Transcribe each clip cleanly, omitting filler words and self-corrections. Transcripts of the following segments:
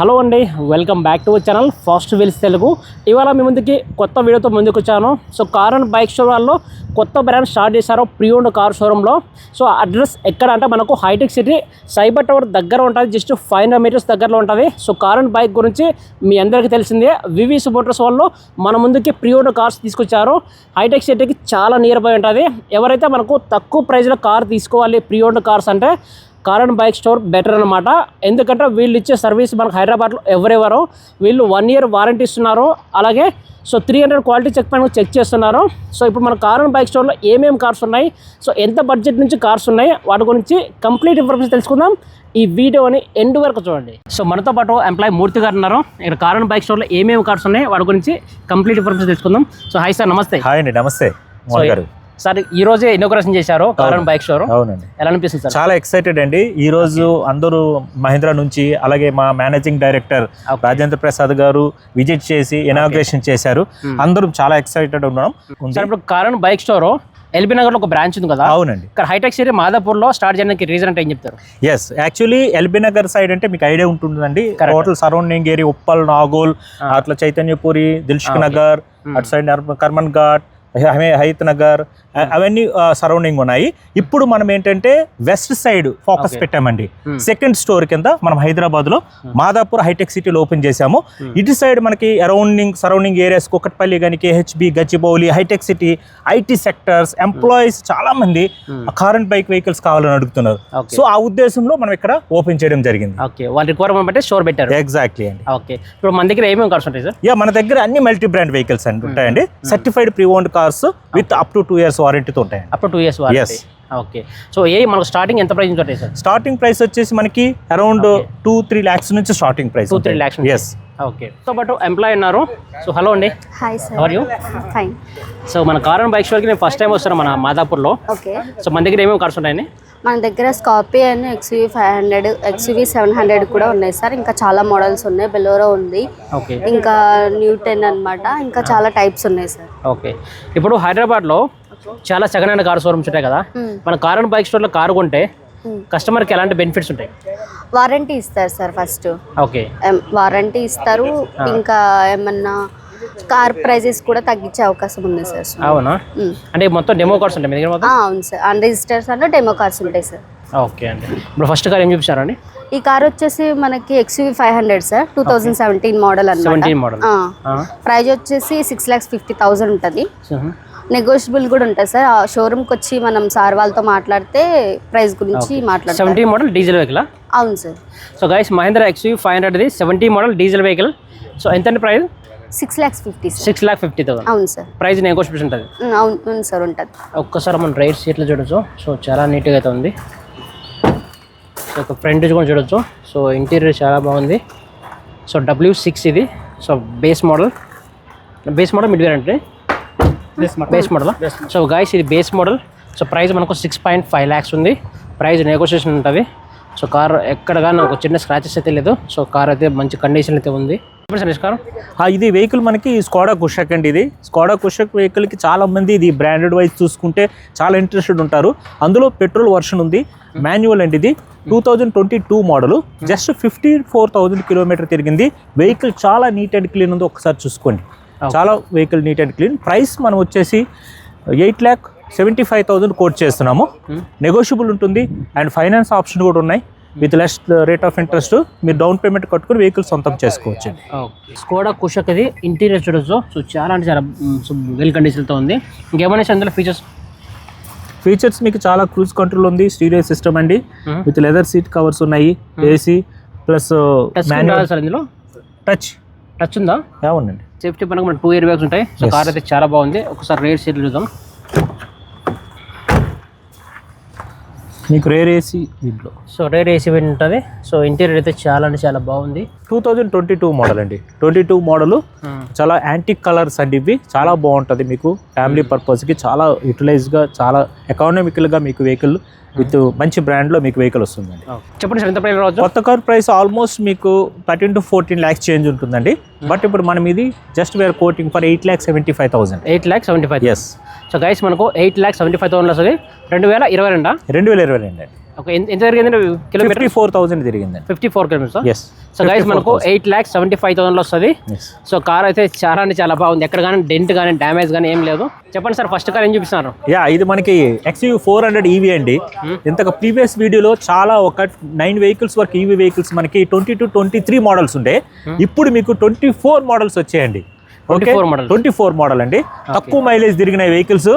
Hello అండి, welcome back to our channel fast wheels Telugu. ఇవాళ మీ ముందుకి కొత్త వీడియోతో ముందుకు వచ్చాను. So car and bike show వాళ్ళు కొత్త బ్రాండ్ స్టార్ట్ చేశారు ప్రీ ఓన్డ్ కార్ షోరూంలో. సో అడ్రస్ ఎక్కడ అంటే మనకు హైటెక్ సిటీ సైబర్ టవర్ దగ్గర ఉంటుంది, జస్ట్ 500 మీటర్స్ దగ్గరలో ఉంటుంది. సో కార్ అండ్ బైక్ గురించి మీ అందరికీ తెలిసిందే. వివిస్ మోటార్స్ వాళ్ళు మన ముందుకి ప్రీ ఓన్డ్ కార్స్ తీసుకొచ్చారు. హైటెక్ సిటీకి చాలా నియర్ బై ఉంటుంది. ఎవరైతే మనకు తక్కువ ప్రైస్లో కార్ తీసుకోవాలి ప్రీ ఓన్డ్ కార్స్ అంటే car and bike store better అనమాట. ఎందుకంటే వీళ్ళు ఇచ్చే సర్వీస్ మనకు హైదరాబాద్లో ఎవరెవరో వీళ్ళు 1 year వారంటీ ఇస్తున్నారు. అలాగే సో 300 క్వాలిటీ చెక్ చేస్తున్నారు. సో ఇప్పుడు మన కార్ అండ్ బైక్ స్టోర్లో ఏమేమి కార్స్ ఉన్నాయి, సో ఎంత బడ్జెట్ నుంచి కార్స్ ఉన్నాయి, వాటి గురించి కంప్లీట్ ఇన్ఫర్మేషన్ తెలుసుకుందాం. ఈ వీడియోని ఎండ్ వరకు చూడండి. సో మనతో పాటు ఎంప్లాయీ మూర్తి గారు ఉన్నారు. ఇక్కడ కార్ అండ్ బైక్ స్టోర్లో ఏమేమి కార్స్ ఉన్నాయి వాటి గురించి కంప్లీట్ ఇన్ఫర్మేషన్ తెలుసుకుందాం. సో హాయ్ సార్, నమస్తే. హాయ్ అండి, నమస్తే. సార్ ఈ రోజే ఇనాగరేషన్ చేశారు కార్ అండ్ బైక్ షోరూమ్. అవునండి, ఎలా అనిపిస్తుంది సార్? చాలా ఎక్సైటెడ్ అండి. ఈ రోజు అందరూ మహీంద్రా నుంచి, అలాగే మా మేనేజింగ్ డైరెక్టర్ రాజేంద్ర ప్రసాద్ గారు విజిట్ చేసి ఇనాగ్రేషన్ చేశారు. అందరూ చాలా ఎక్సైటెడ్ ఉన్నాం. సార్ ఇప్పుడు car and bike store LB Nagar లో ఒక బ్రాంచ్ ఉంది కదా? అవునండి. ఇక్కడ హైటెక్ సిటీ మాదాపూర్ లో స్టార్ట్ చేయడానికి రీజన్ అంటే ఏం చెప్తారు? Yes, actually LB Nagar side అంటే మీకు ఐడియా ఉంటుందండి. Total surrounding area Uppal, Nagole, అట్లా చైతన్యపురి, దిల్సుఖ్ నగర్, అటు సైడ్ కర్మన్ ఘాట్, హైత్ నగర్, అవన్నీ సరౌండింగ్ ఉన్నాయి. ఇప్పుడు మనం ఏంటంటే వెస్ట్ సైడ్ ఫోకస్ పెట్టామండి. సెకండ్ స్టోర్ కింద మనం హైదరాబాద్ లో మాదాపూర్ హైటెక్ సిటీలో ఓపెన్ చేశాము. ఇటు సైడ్ మనకి సరౌండింగ్ ఏరియాస్ కుకట్పల్లి కానీ, KHB, Gachibowli, hi-tech city, IT sectors, employees చాలా మంది కార్ అండ్ బైక్ వెహికల్స్ కావాలని అడుగుతున్నారు. సో ఆ ఉద్దేశంలో మనం ఇక్కడ ఓపెన్ చేయడం జరిగింది. వాళ్ళ రిక్వైర్మెంట్ బట్టి స్టోర్ పెట్టారు. ఎగ్జాక్ట్లీ అండి. ఓకే, ఇప్పుడు మన దగ్గర ఏమేమి కార్స్ ఉంటాయి సార్? మన దగ్గర అన్ని మల్టీ బ్రాండ్ వెహికల్స్ అని ఉంటాయండి. Certified pre owned cars with up to 2 years వారంటీతో ఉంటాయి. Up to 2 years warranty. Okay, so మనకు స్టార్టింగ్ ఎంత ప్రైస్ ఉంటాయి సార్? స్టార్టింగ్ ప్రైస్ వచ్చేసి మనకి అరౌండ్ 2-3 lakhs నుంచి starting price. 2-3 lakhs. Yes. Okay, తో పాటు ఎంప్లాయీ ఉన్నారు. సో హలో అండి. Hi sir. How are you? Fine. So మన కార్ అండ్ బైక్ షోకి నేను ఫస్ట్ టైం వస్తాను మన మాదాపూర్లో. ఓకే, సో మన దగ్గర ఏమేమి కార్స్ ఉన్నాయండి? మన దగ్గర స్కార్పియో అండ్ XUV 500, XUV 700 కూడా ఉన్నాయి సార్. ఇంకా చాలా మోడల్స్ ఉన్నాయి. బెలోరో ఉంది, ఓకే, ఇంకా న్యూ 10 అన్నమాట. ఇంకా చాలా టైప్స్ ఉన్నాయి సార్. ఓకే, ఇప్పుడు హైదరాబాద్లో చాలా సెకండ్ హ్యాండ్ కార్ షోరూమ్స్ ఉంటాయి కదా? మన కార్ అండ్ బైక్ స్టోర్లో కారు కొంటే కస్టమర్కి ఎలాంటి బెనిఫిట్స్ ఉంటాయి? వారంటీ ఇస్తారు సార్ ఫస్ట్. ఓకే, వారంటీ ఇస్తారు. ఇంకా ఏమన్నా కార్ ప్రైజెస్ కూడా తగ్గించే అవకాశం ఉంది సార్. అవునా? అంటే మొత్తం డెమో కార్స్ ఉంటాయి మీ దగ్గర మొత్తం? అవును సార్, అన్రిజిస్టర్స్ అంటే డెమో కార్స్ ఉంటాయి సార్. ఓకే అండి. ఇప్పుడు ఫస్ట్ కార్ ఏం చూపించారండి? ఈ కార్ వచ్చేసి మనకి XUV 500 సార్, 2017 మోడల్ అన్నమాట. ప్రైజ్ వచ్చేసి 6,50,000 ఉంటుంది. నెగోషియబుల్ కూడా ఉంటుంది సార్. ఆ షోరూమ్కి వచ్చి మనం సార్ వాళ్ళతో మాట్లాడితే ప్రైస్ గురించి మాట్లాడతాం. 17 మోడల్ డీజిల్ వెహికల్? అవును sir. So guys, Mahindra XUV 500 17 model diesel vehicle. So ఎంత అండి ప్రైస్? 6,50,000. 6,50,000. అవును సార్. ప్రైస్ నెగోషియేషన్ ఉంటుంది? అవును సార్, ఉంటుంది. ఒక్కసారి మనం రైట్ సీట్లు చూడొచ్చు. సో చాలా నీట్గా అయితే ఉంది. సో ఒక ఫ్రంట్ కూడా చూడొచ్చు. సో ఇంటీరియర్ చాలా బాగుంది. సో W6 ఇది. So base model mid variant, base model. So guys ఇది బేస్ మోడల్. సో ప్రైస్ మనకు 6.5 lakhs ఉంది. ప్రైస్ నెగోషియేషన్ ఉంటుంది. సో కార్ ఎక్కడ కానీ ఒక చిన్న స్క్రాచెస్ అయితే లేదు. సో కార్ అయితే మంచి కండిషన్ అయితే ఉంది. ఇది వెహికల్ మనకి స్కోడా కుషక్ అండి. ఇది స్కోడా కుషక్ వెహికల్కి చాలా మంది ఇది బ్రాండెడ్ వైజ్ చూసుకుంటే చాలా ఇంట్రెస్టెడ్ ఉంటారు. అందులో పెట్రోల్ వర్షన్ ఉంది, మాన్యువల్ అండి. ఇది 2022 మోడల్, జస్ట్ 54,000 kilometers తిరిగింది. వెహికల్ చాలా నీట్ అండ్ క్లీన్ ఉంది. ఒకసారి చూసుకోండి, చాలా vehicle neat and clean. Price మనం వచ్చేసి 8,75,000 కోట్ చేస్తున్నాము. నెగోషియబుల్ ఉంటుంది అండ్ ఫైనాన్స్ ఆప్షన్ కూడా ఉన్నాయి. With less rate of interest మీరు డౌన్ పేమెంట్ కట్టుకుని వెహికల్ సొంతం చేసుకోవచ్చు. స్కోడా కుషక్ ఇది ఇంటీరియర్ చూడొచ్చు. సో చాలా అంటే చాలా వెల్ కండిషన్తో ఉంది. ఇంకేమైనా అందులో ఫీచర్స్ మీకు చాలా క్రూజ్ కంట్రోల్ ఉంది, స్టీరియో సిస్టమ్ అండి, విత్ లెదర్ సీట్ కవర్స్ ఉన్నాయి, AC ప్లస్ ఇందులో టచ్ ఉందా? అవునండి. సేఫ్టీ పరంగా మన 2 air bags ఉంటాయి. సో కార్ అయితే చాలా బాగుంది. ఒకసారి రేర్ సీట్లు చూద్దాం. మీకు రేర్ AC దీంట్లో. సో రేర్ AC ఉంటుంది. సో ఇంటీరియర్ అయితే చాలా అంటే చాలా బాగుంది. 2022 మోడల్ అండి. 22 మోడల్ చాలా యాంటిక్ కలర్స్ అండి. ఇవి చాలా బాగుంటుంది. మీకు ఫ్యామిలీ పర్పస్కి చాలా యూటిలైజ్గా, చాలా ఎకానమికల్గా మీకు వెహికల్ విత్ మంచి బ్రాండ్లో మీకు వెహికల్ వస్తుందండి. చెప్పండి సార్, ఎంత ప్రైస్ రావచ్చు? కొత్త కార్ ప్రైస్ ఆల్మోస్ట్ మీకు 13 to 14 lakhs చేంజ్ ఉంటుందండి. బట్ ఇప్పుడు మనం ఇది just we're quoting for 8,75,000. 8,75,000. Yes. So guys మనకు 8,75,000 వస్తుంది. 2022 2022 అండి. ఓకే, ఎంత జరిగిందండి కిలోమీటర్? 54,000 తిరిగిందండి. 54 కిలోమీటర్స్. ఎస్. సో గైస్ మనకు 8,75,000 వస్తుంది. సో కార్ అయితే చాలా అంటే చాలా బాగుంది, ఎక్కడ కానీ డెంట్ కానీ డ్యామేజ్ కానీ ఏం లేదు. చెప్పండి సార్, ఫస్ట్ కార్ ఏం చూపిస్తున్నారు? ఇది మనకి XUV 400 EV అండి. ఇంతకు ప్రీవియస్ వీడియోలో చాలా ఒక 9 వెహికల్స్ వరకు EV వెహికల్స్ మనకి 22, 23 మోడల్స్ ఉండే. ఇప్పుడు మీకు 24 మోడల్స్ వచ్చాయండి. 24 మోడల్ అండి. తక్కువ మైలేజ్ తిరిగిన వెహికల్స్.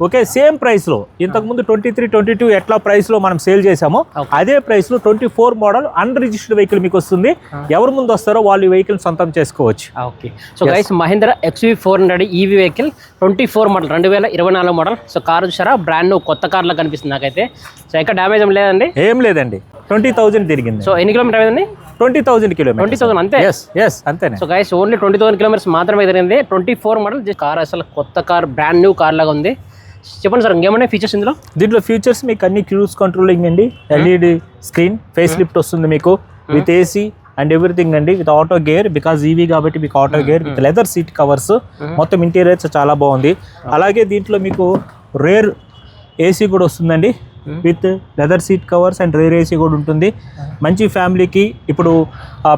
ఓకే, సేమ్ ప్రైస్ లో ఇంతకు ముందు 23, 22 ఎట్లా ప్రైస్ లో మనం సేల్ చేసామో అదే ప్రైస్ లో 24 మోడల్ అన్రిజిస్టర్డ్ వెహికల్ మీకు వస్తుంది. ఎవరు ముందు వస్తారో వాళ్ళు ఈ వెహికల్ సొంతం చేసుకోవచ్చు. Okay, so guys Mahindra XUV 400 EV vehicle 24 model 2024 model. So car చూసారా, బ్రాండ్ న్యూ కొత్త కార్ లా కనిపిస్తుంది నాకైతే. సో ఎక్కడ డ్యామేజ్ ఏం లేదండి? ఏం లేదండి. 20,000 తిరిగింది. సో ఎన్ని కిలోమీటర్ అయిందండి? 20,000 కిలోమీటర్. 20,000 అంతే. ఎస్ అంతేనే. సో గైస్ ఓన్లీ 20,000 కిలోమీటర్స్ మాత్రమే తిరిగింది. 24 మోడల్ కార్, అసలు కొత్త కార్, బ్రాండ్ న్యూ కార్ లాగా ఉంది. చెప్పండి సార్, ఇంకేమన్నా ఫీచర్స్ ఇందులో? దీంట్లో ఫీచర్స్ మీకు అన్ని క్రూజ్ కంట్రోలింగ్ అండి, LED స్క్రీన్, ఫేస్ లిఫ్ట్ వస్తుంది మీకు విత్ AC అండ్ ఎవ్రీథింగ్ అండి, with auto gear. Because EV కాబట్టి మీకు auto gear with leather seat covers. మొత్తం ఇంటీరియర్స్ చాలా బాగుంది. అలాగే దీంట్లో మీకు రేర్ AC కూడా వస్తుందండి, with leather seat covers and rare AC కూడా ఉంటుంది. మంచి ఫ్యామిలీకి ఇప్పుడు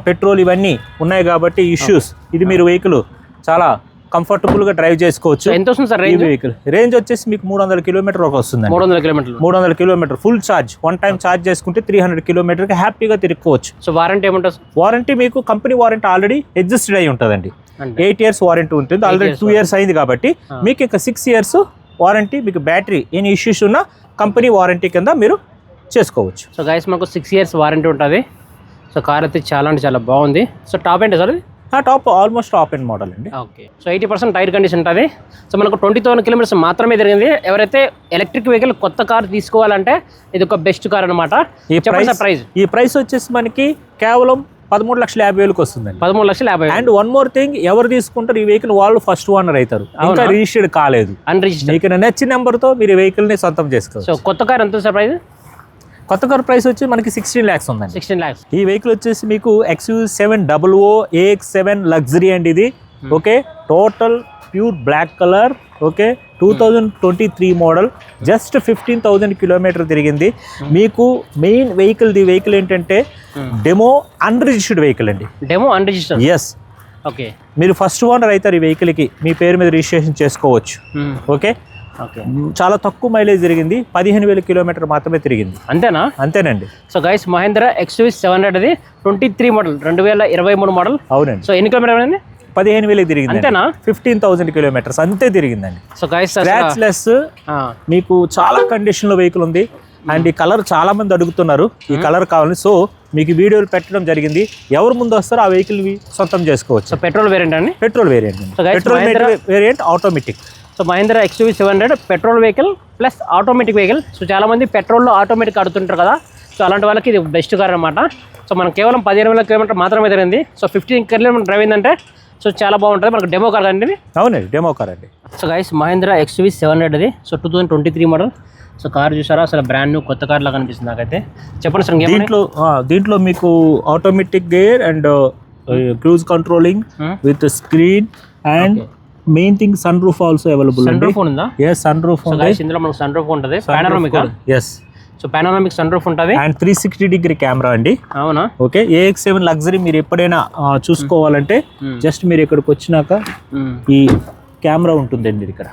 పెట్రోల్ ఇవన్నీ ఉన్నాయి కాబట్టి ఇష్యూస్, ఇది మీరు వెహికల్ చాలా కంఫర్టబుల్గా డ్రైవ్ చేసుకోవచ్చు. ఎంత వస్తుంది సార్ రేంజ్? వెహికల్ రేంజ్ వచ్చేసి మీకు 300 కిలోమీటర్ ఒక వస్తుంది. 300 kilometer full charge, one time charge చేసుకుంటే 300 కిలోమీటర్కి హ్యాపీగా తిరుక్కోవచ్చు. సో వారంటీ ఏముంటుంది? వారంటీ మీకు కంపెనీ వారంటీ ఆల్రెడీ అడ్జస్టెడ్ అయి ఉంటుందండి. 8 years వారంటీ ఉంటుంది. ఆల్రెడీ 2 years అయింది కాబట్టి మీకు ఇక 6 years వారంటీ. మీకు బ్యాటరీ ఎన్ని ఇష్యూస్ ఉన్నా కంపెనీ వారంటీ కింద మీరు చేసుకోవచ్చు. సో గైస్ మాకు 6 years వారంటీ ఉంటుంది. సో కార్ అయితే చాలా అంటే చాలా బాగుంది. సో టాప్ ఏంటి sir? Top almost top end model అండి. ఓకే, సో 80% టైర్ కండిషన్ ఉంటుంది. సో మనకు 20,000 కిలోమీటర్స్ మాత్రమే తిరిగింది. ఎవరైతే ఎలక్ట్రిక్ వెహికల్ కొత్త కార్ తీసుకోవాలంటే ఇది ఒక బెస్ట్ కార్ అనమాట. ఈ ప్రైస్ వచ్చేసి మనకి కేవలం 13,50,000 వస్తుందండి. 13,50,000. అండ్ వన్ మోర్ థింగ్, ఎవరు తీసుకుంటారు ఈ వెహికల్ వాళ్ళు ఫస్ట్ ఓనర్ అవుతారు, ఇంకా రిజిస్టర్డ్ కాలేదు. అన్రిజిస్టర్డ్. మీకు నచ్చిన నెంబర్తో మీరు వెహికల్ ని సొంతం చేసుకోవచ్చు. సో కొత్త కార్ ఎంత సార్ ప్రైస్? కొత్త కార్ ప్రైస్ వచ్చి మనకి 16 lakhs ఉందండి. 16 lakhs. ఈ వెహికల్ వచ్చేసి మీకు XUV 700 AX7 లగ్జరీ అండి ఇది. Okay, total pure black colour. Okay, 2023 model, just 15,000 kilometer తిరిగింది. మీకు మెయిన్ వెహికల్ ఏంటంటే డెమో అన్రిజిస్టర్డ్ వెహికల్ అండి. Demo unregistered. ఎస్. ఓకే, మీరు ఫస్ట్ ఓనర్ అవుతారు ఈ వెహికల్కి, మీ పేరు మీద రిజిస్ట్రేషన్ చేసుకోవచ్చు. ఓకే, చాలా తక్కువ మైలేజ్ తిరిగింది, 15,000 కిలోమీటర్ మాత్రమే తిరిగింది. అంతేనా? అంతేనండి. So guys Mahindra XUV 700 23 model 2023 model. అవునండి. సో ఎన్ని కిలోమీటర్ అయింది? 15,000 తిరిగింది. అంతేనా? 15,000 కిలోమీటర్స్ అంతే తిరిగిందండి. సో గైస్ స్క్రాచ్ లెస్, మీకు చాలా కండిషన్ లో వెహికల్ ఉంది. అండ్ ఈ కలర్ చాలా మంది అడుగుతున్నారు, ఈ కలర్ కావాలని. సో మీకు వీడియోలు పెట్టడం జరిగింది. ఎవరు ముందు వస్తారో ఆ వెహికల్ సొంతం చేసుకోవచ్చు. సో పెట్రోల్ వేరియంట్ అండి? Petrol variant. Petrol variant automatic. So Mahindra XUV 700 petrol vehicle plus automatic vehicle. So చాలామంది పెట్రోల్లో ఆటోమేటిక్ అడుగుతుంటారు కదా, సో అలాంటి వాళ్ళకి ఇది బెస్ట్ కార్ అనమాట. సో మనం కేవలం 15,000 కిలోమీటర్ మాత్రమే తిరిగింది. సో 15 కిలోమీటర్ డ్రైవ్ అయిందంటే సో చాలా బాగుంటుంది. మనకు డెమో కార్ అండి. అవునండి, డెమో కార్ అండి. So guys Mahindra XUV 700 so 2023 model. So car చూసారా, అసలు బ్రాండ్ న్యూ కొత్త కార్ లాగా కనిపిస్తుంది నాకైతే. చెప్పండి సార్. దీంట్లో మీకు automatic gear and cruise controlling with screen and main thing sun roof also available. Sun roof ఉందా? yes సన్ రూఫ్ ఉంది. ఇందులో మనకు సన్ రూఫ్ ఉంటుంది. పానోరామిక్. yes. సో పానోరామిక్ సన్ రూఫ్ ఉంటుంది అండ్ 360 కెమెరా అండి. అవునా? ఓకే, AX7 లగ్జరీ మీరు ఎప్పుడైనా చూసుకోవాలంటే జస్ట్ మీరు ఇక్కడికి వచ్చినాక ఈ కెమెరా ఉంటుందండి ఇక్కడ.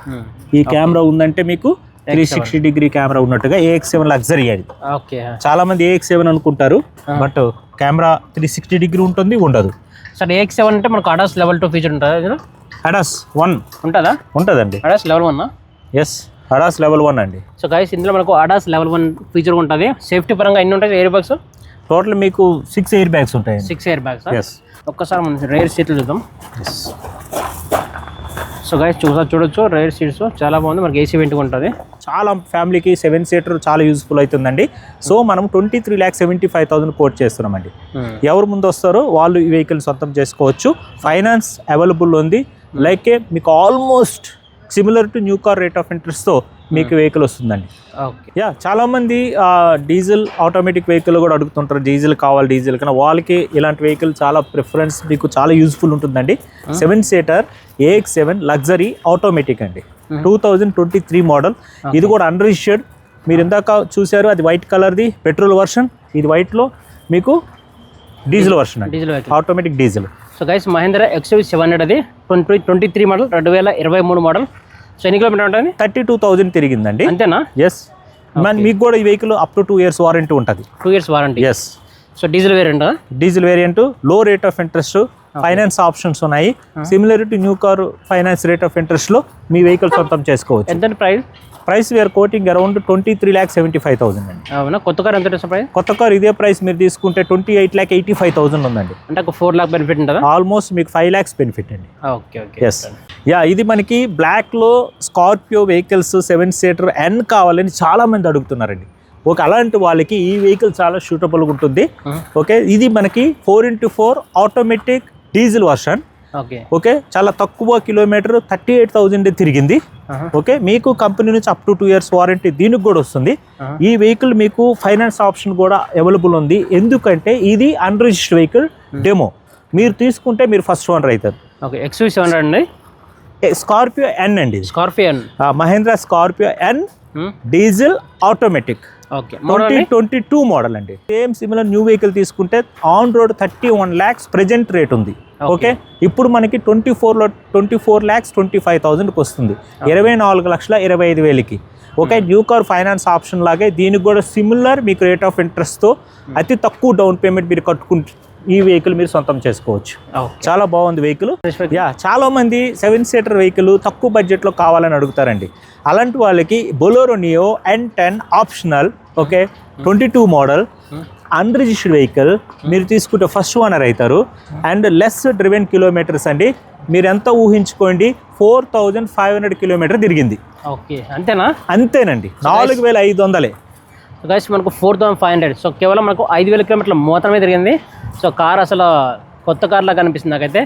ఈ కెమెరా ఉందంటే మీకు 360 కెమెరా ఉన్నట్టుగా AX7 లగ్జరీ అది. ఓకే, చాలా మంది AX7 అనుకుంటారు, బట్ కెమెరా 360 ఉంటుంది, ఉండదు. సార్ AX7 అంటే మనకు ADAS level 2 ఫీచర్ ఉంటుందా? ADAS 1 ఉంటుందా? ఉంటుందండి. ADAS level 1. Yes, ADAS level 1 అండి. సో గైస్ ఇందులో మనకు ADAS level 1 ఫీచర్ ఉంటుంది. సేఫ్టీ పరంగా ఎన్ని ఉంటాయి ఎయిర్ బ్యాగ్స్? టోటల్ మీకు 6 ఎయిర్ బ్యాగ్స్ ఉంటాయి. 6 ఎయిర్ బ్యాగ్స్. ఎస్. ఒక్కసారి మనం రేర్ సీట్లు చూద్దాం. సో గైస్ చూడొచ్చు రైర్ సీట్స్ చాలా బాగుంది. మనకి AC వెంట్ ఉంటుంది. చాలా ఫ్యామిలీకి 7 seater చాలా యూస్ఫుల్ అవుతుందండి. సో మనం 23,75,000 కోట్ చేస్తున్నామండి. ఎవరు ముందు వస్తారో వాళ్ళు ఈ వెహికల్ సొంతం చేసుకోవచ్చు. ఫైనాన్స్ అవైలబుల్ ఉంది. లైక్ మీకు almost similar to new car rate of ఇంట్రెస్ట్తో మీకు వెహికల్ వస్తుందండి. యా, చాలామంది డీజిల్ ఆటోమేటిక్ వెహికల్ కూడా అడుగుతుంటారు, డీజిల్ కావాలి డీజిల్ కన్నా. వాళ్ళకి ఇలాంటి వెహికల్ చాలా ప్రిఫరెన్స్, మీకు చాలా యూస్ఫుల్ ఉంటుందండి. 7 seater AX7 లగ్జరీ ఆటోమేటిక్ అండి. 2023 మోడల్. ఇది కూడా అన్రిజిస్టర్డ్ మీరు ఇందాక చూశారు అది వైట్ కలర్ది పెట్రోల్ వర్షన్, ఇది వైట్లో మీకు డీజిల్ వర్షన్ అండి, diesel vehicle. Automatic diesel. So guys Mahindra XUV 700 అది 2023 మోడల్, 2023 మోడల్. సో ఎన్ని కిలోమీటర్ ఉంటుంది? 32,000 తిరిగిందండి. అంతేనా? ఎస్. మీకు కూడా ఈ vehicle up to 2 years warranty ఉంటుంది. 2 years warranty. Yes. So diesel variant, diesel variant, low rate of interest, finance options ఉన్నాయి. Similar to new car finance rate of ఇంట్రెస్ట్లో మీ వెహికల్ సొంతం చేసుకోవచ్చు. ఎంత price? Price we are coating around 23,75,000 అండి. అవునా? కొత్త కార్ ఎంత ప్రైస్? కొత్త కార్ ఇదే ప్రైస్ మీరు తీసుకుంటే 28,85,000 ఉందండి. అంటే ఒక 4 lakh బెనిఫిట్ ఉంటుందా? ఆల్మోస్ట్ మీకు 5 lakhs బెనిఫిట్ అండి. Okay okay. ఎస్. యా, ఇది మనకి బ్లాక్లో స్కార్పియో వెహికల్స్ 7-seater N కావాలని చాలామంది అడుగుతున్నారండి. ఓకే, అలాంటి వాళ్ళకి ఈ వెహికల్ చాలా సూటబుల్గా ఉంటుంది. ఓకే, ఇది మనకి 4x4 automatic diesel version. Okay okay, చాలా తక్కువ కిలోమీటర్ 38,000 తిరిగింది. ఓకే, మీకు కంపెనీ నుంచి అప్ టు 2 years వారంటీ దీనికి కూడా వస్తుంది. ఈ వెహికల్ మీకు ఫైనాన్స్ ఆప్షన్ కూడా అవైలబుల్ ఉంది. ఎందుకంటే ఇది అన్రిజిస్టర్డ్ వెహికల్, డెమో. మీరు తీసుకుంటే మీరు ఫస్ట్ ఓనర్ అవుతారు. ఓకే, XUV 700 అండి. స్కార్పియో ఎన్ అండి, Scorpio N, Mahindra Scorpio N diesel automatic. Okay, 2022 model అండి. సేమ్ సిమిలర్ న్యూ వెహికల్ తీసుకుంటే on road 31 lakhs present rate ఉంది. ఓకే, ఇప్పుడు మనకి 24,25,000కి వస్తుంది, 24,25,000కి. Okay, new car finance option లాగే దీనికి కూడా సిమిలర్ మీకు రేట్ ఆఫ్ ఇంట్రెస్ట్తో అతి తక్కువ డౌన్ పేమెంట్ మీరు కట్టుకుంటే ఈ వెహికల్ మీరు సొంతం చేసుకోవచ్చు. చాలా బాగుంది వెహికల్. యా, చాలా మంది 7-seater వెహికల్ తక్కువ బడ్జెట్లో కావాలని అడుగుతారండి. అలాంటి వాళ్ళకి Bolero neo N10 optional. Okay, 22 model unregistered vehicle మీరు తీసుకుంటే ఫస్ట్ ఓనర్ అవుతారు. అండ్ లెస్ డ్రివెన్ కిలోమీటర్స్ అండి. మీరు ఎంత ఊహించుకోండి, 4,500 కిలోమీటర్ తిరిగింది. ఓకే, అంతేనా? అంతేనండి, 4,500. గైస్ మనకు 4,500. సో కేవలం మనకు 5,000 కిలోమీటర్ల మాత్రమే తిరిగింది. సో కార్ అసలు కొత్త కార్ లాగా కనిపిస్తుంది నాకైతే.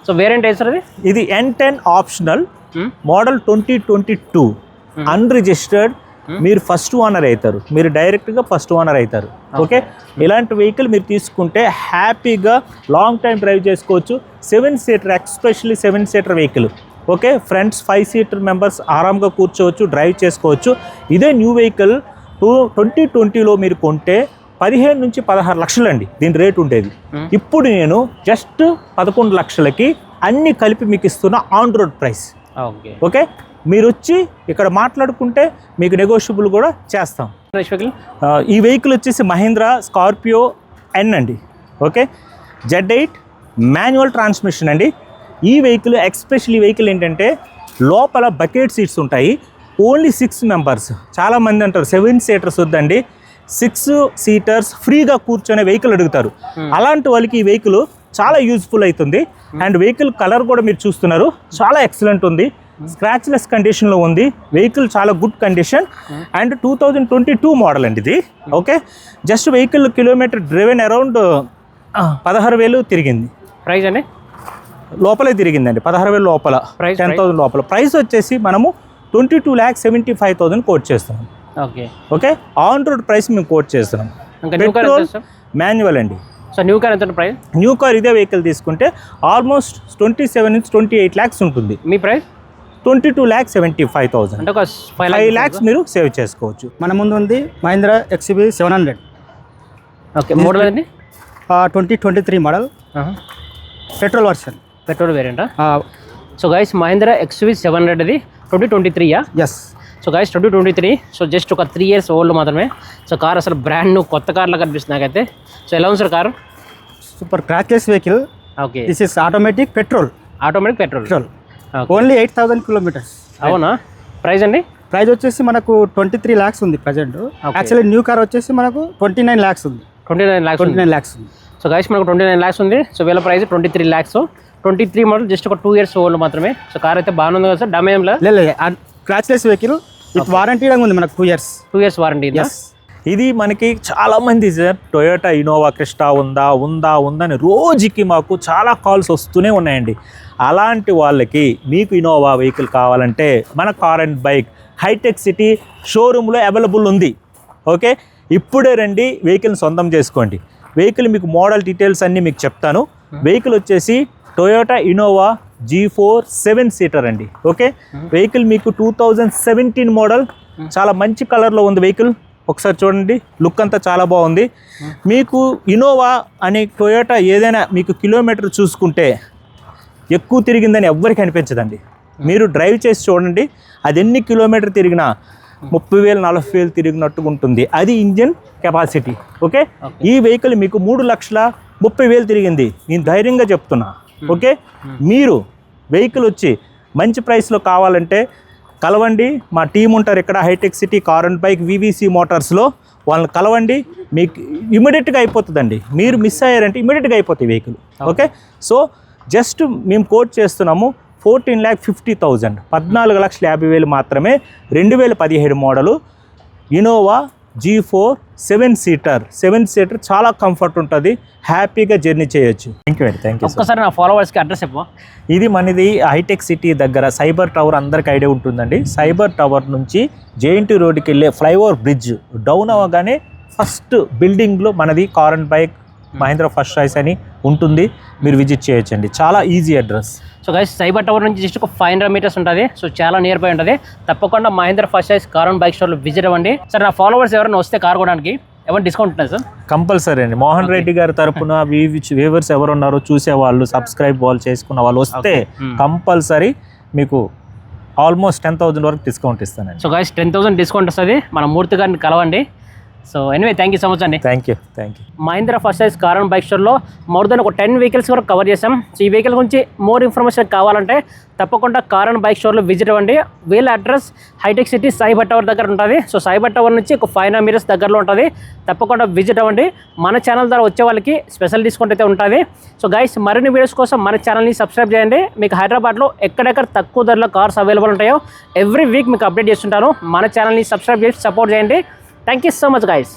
సో వేరియంట్ ఏ సార్ అది? ఇది N10 ఆప్షనల్ మోడల్ 2022 అన్రిజిస్టర్డ్. మీరు ఫస్ట్ ఓనర్ అవుతారు, మీరు డైరెక్ట్గా ఫస్ట్ ఓనర్ అవుతారు. ఓకే, ఇలాంటి వెహికల్ మీరు తీసుకుంటే హ్యాపీగా లాంగ్ టైం డ్రైవ్ చేసుకోవచ్చు. 7-seater, especially 7-seater vehicle. Okay, fronts 5-seater members ఆరాంగా కూర్చోవచ్చు, డ్రైవ్ చేసుకోవచ్చు. ఇదే న్యూ వెహికల్ 2020లో మీరు కొంటే 15 నుంచి 16 లక్షలు అండి దీని రేట్ ఉండేది. ఇప్పుడు నేను జస్ట్ 11 లక్షలకి అన్ని కలిపి మీకు ఇస్తున్న ఆన్ రోడ్ ప్రైస్. ఓకే, మీరు వచ్చి ఇక్కడ మాట్లాడుకుంటే మీకు నెగోషియబుల్ కూడా చేస్తాం. ఈ వెహికల్ వచ్చేసి మహేంద్ర స్కార్పియో ఎన్ అండి. ఓకే, Z8 మాన్యువల్ ట్రాన్స్మిషన్ అండి. ఈ వెహికల్ ఎస్పెషల్లీ వెహికల్ ఏంటంటే లోపల బకెట్ సీట్స్ ఉంటాయి. Only 6 members. చాలామంది అంటారు 7-seaters వద్దండి, 6 seaters ఫ్రీగా కూర్చొనే వెహికల్ అడుగుతారు. అలాంటి వాళ్ళకి ఈ వెహికల్ చాలా యూజ్ఫుల్ అవుతుంది. అండ్ వెహికల్ కలర్ కూడా మీరు చూస్తున్నారు, చాలా ఎక్సలెంట్ ఉంది, స్క్రాచ్లెస్ కండిషన్లో ఉంది. వెహికల్ చాలా గుడ్ కండిషన్. అండ్ 2022 మోడల్ అండి ఇది. Okay, just vehicle kilometer driven around 16,000 తిరిగింది. ప్రైస్ అండి లోపలే తిరిగిందండి, 16,000 లోపల, 10,000 లోపల. ప్రైస్ వచ్చేసి మనము 22,75,000 కోట్ చేస్తున్నాం. Okay okay, on road price మేము కోట్ చేస్తున్నాం. పెట్రోల్ మాన్యువల్ అండి. సో న్యూ కార్ ఎంత ప్రైస్? న్యూ కార్ ఇదే వెహికల్ తీసుకుంటే ఆల్మోస్ట్ 27 నుంచి 28 lakhs ఉంటుంది. మీ ప్రైస్ 22,75,000. అంటే ఒక 5 lakhs మీరు సేవ్ చేసుకోవచ్చు. మన ముందు ఉంది మహేంద్ర XUV 700. ఓకే, మోడల్ అండి 2023 మోడల్, పెట్రోల్ వర్షన్, పెట్రోల్ వేరియంటా? సో గైస్ మహేంద్ర XUV 700 అది 2023. Yes. So guys 2023. So just ఒక 3 years ఓల్డ్ మాత్రమే. సో కార్ అసలు బ్రాండ్ న్యూ కొత్త కార్లా కనిపిస్తుంది నాకైతే. సో ఎలా ఉంది sir car? Super crackless vehicle. Okay, this is automatic petrol. Automatic petrol. Only 8,000 kilometers. అవునా? ప్రైస్ అండి? ప్రైస్ వచ్చేసి మనకు 23 lakhs ఉంది ప్రజెంట్. యాక్చువల్లీ న్యూ కార్ వచ్చేసి మనకు 29 lakhs ఉంది. 29 lakhs ఉంది. సో గైస్ మనకు 29 lakhs ఉంది. సో వీళ్ళ ప్రైస్ 23 lakhs. 23 మోడల్, జస్ట్ ఒక 2 years ఓల్డ్ మాత్రమే. సో కార్ అయితే బాగానే ఉంది కదా సార్? డ్యామేజ్ లేదు, క్రాచ్లెస్ వెహికల్ విత్ వారంటీ ఉంది మనకు 2 years. 2 years warranty. ఇది మనకి చాలామంది సార్ టొయోటా ఇన్నోవా క్రిస్టా ఉందని రోజుకి మాకు చాలా కాల్స్ వస్తూనే ఉన్నాయండి. అలాంటి వాళ్ళకి మీకు ఇన్నోవా వెహికల్ కావాలంటే మన car and bike Hitech City షోరూంలో అవైలబుల్ ఉంది. ఓకే, ఇప్పుడే రండి, వెహికల్ని సొంతం చేసుకోండి. వెహికల్ మీకు మోడల్ డీటెయిల్స్ అన్నీ మీకు చెప్తాను. వెహికల్ వచ్చేసి టొయోటా ఇన్నోవా G4 7-seater అండి. ఓకే, వెహికల్ మీకు 2017 మోడల్, చాలా మంచి కలర్లో ఉంది వెహికల్. ఒకసారి చూడండి, లుక్ అంతా చాలా బాగుంది. మీకు ఇన్నోవా అనే టొయోటా ఏదైనా మీకు కిలోమీటర్ చూసుకుంటే ఎక్కువ తిరిగిందని ఎవ్వరికి అనిపించదండి. మీరు డ్రైవ్ చేసి చూడండి, అది ఎన్ని కిలోమీటర్ తిరిగినా 30,000 40,000 తిరిగినట్టుగా ఉంటుంది. అది ఇంజిన్ కెపాసిటీ. ఓకే, ఈ వెహికల్ మీకు 3,30,000 తిరిగింది, నేను ధైర్యంగా చెప్తున్నా. ఓకే, మీరు వెహికల్ వచ్చి మంచి ప్రైస్లో కావాలంటే కలవండి, మా టీం ఉంటారు ఇక్కడ Hitech City car and bike VVC మోటార్స్లో. వాళ్ళని కలవండి, మీకు ఇమీడియట్గా అయిపోతుందండి. మీరు మిస్ అయ్యారంటే ఇమీడియట్గా అయిపోతుంది వెహికల్. ఓకే, సో జస్ట్ మేము కోట్ చేస్తున్నాము 14,50,000, 14,50,000 మాత్రమే. 2017 మోడలు ఇన్నోవా G4 7 సీటర్ చాలా కంఫర్ట్ ఉంటుంది, హ్యాపీగా జర్నీ చేయొచ్చు. Thank you. ఒక్కసారి నా ఫాలోవర్స్కి అడ్రస్ చెప్పు. ఇది మనది హైటెక్ సిటీ దగ్గర సైబర్ టవర్, అందరికి ఐడియా ఉంటుందండి. సైబర్ టవర్ నుంచి JNT రోడ్డుకి వెళ్ళే ఫ్లైఓవర్ బ్రిడ్జ్ డౌన్ అవ్వగానే ఫస్ట్ బిల్డింగ్లో మనది car and bike Mahindra first choice అని ఉంటుంది. మీరు విజిట్ చేయొచ్చండి, చాలా easy address. So guys, cyber tower నుంచి జస్ట్ ఒక 500 మీటర్స్ ఉంటుంది. సో చాలా నియర్ బై ఉంటుంది. తప్పకుండా Mahindra first choice car and bike స్టోర్లో విజిట్ అవ్వండి. సార్, నా ఫాలోవర్స్ ఎవరైనా వస్తే కార్ కొనడానికి ఏమైనా డిస్కౌంట్ ఉంటుంది సార్? కంపల్సరీ అండి. మోహన్ రెడ్డి గారి తరపున వ్యూవర్స్ ఎవరు ఉన్నారో చూసేవాళ్ళు, సబ్స్క్రైబ్ వాళ్ళు చేసుకున్న వాళ్ళు వస్తే కంపల్సరీ మీకు ఆల్మోస్ట్ 10,000 వరకు డిస్కౌంట్ ఇస్తానండి. సో గైస్, 10,000 డిస్కౌంట్ వస్తుంది. మన మూర్తి గారిని కలవండి. So anyway, thank you so much అండి. Thank you. Mahindra first choice car and bike స్టోర్లో మోర్ దెన్ ఒక 10 వెహికల్స్ వరకు కవర్ చేసాం. సో ఈ వెహికల్ గురించి మోర్ ఇన్ఫర్మేషన్ కావాలంటే తప్పకుండా కార్ అండ్ బైక్ స్టోర్లో విజిట్ అవ్వండి. వీళ్ళ address Hitech City cyber tower దగ్గర ఉంటుంది. సో సైబర్ టవర్ నుంచి ఒక 500 మీటర్స్ దగ్గరలో ఉంటుంది. తప్పకుండా విజిట్ అవ్వండి. మన ఛానల్ ద్వారా వచ్చే వాళ్ళకి స్పెషల్ డిస్కౌంట్ అయితే ఉంటుంది. సో గైస్, మరిన్ని వీడియోస్ కోసం మన ఛానల్ని సబ్స్క్రైబ్ చేయండి. మీకు హైదరాబాద్లో ఎక్కడెక్కడ తక్కువ ధరలో కార్స్ అవైలబుల్ ఉంటాయో ఎవ్రీ వీక్ మీకు అప్డేట్ చేస్తుంటాను. మన ఛానల్ని సబ్స్క్రైబ్ చేసి సపోర్ట్ చేయండి. Thank you so much, guys.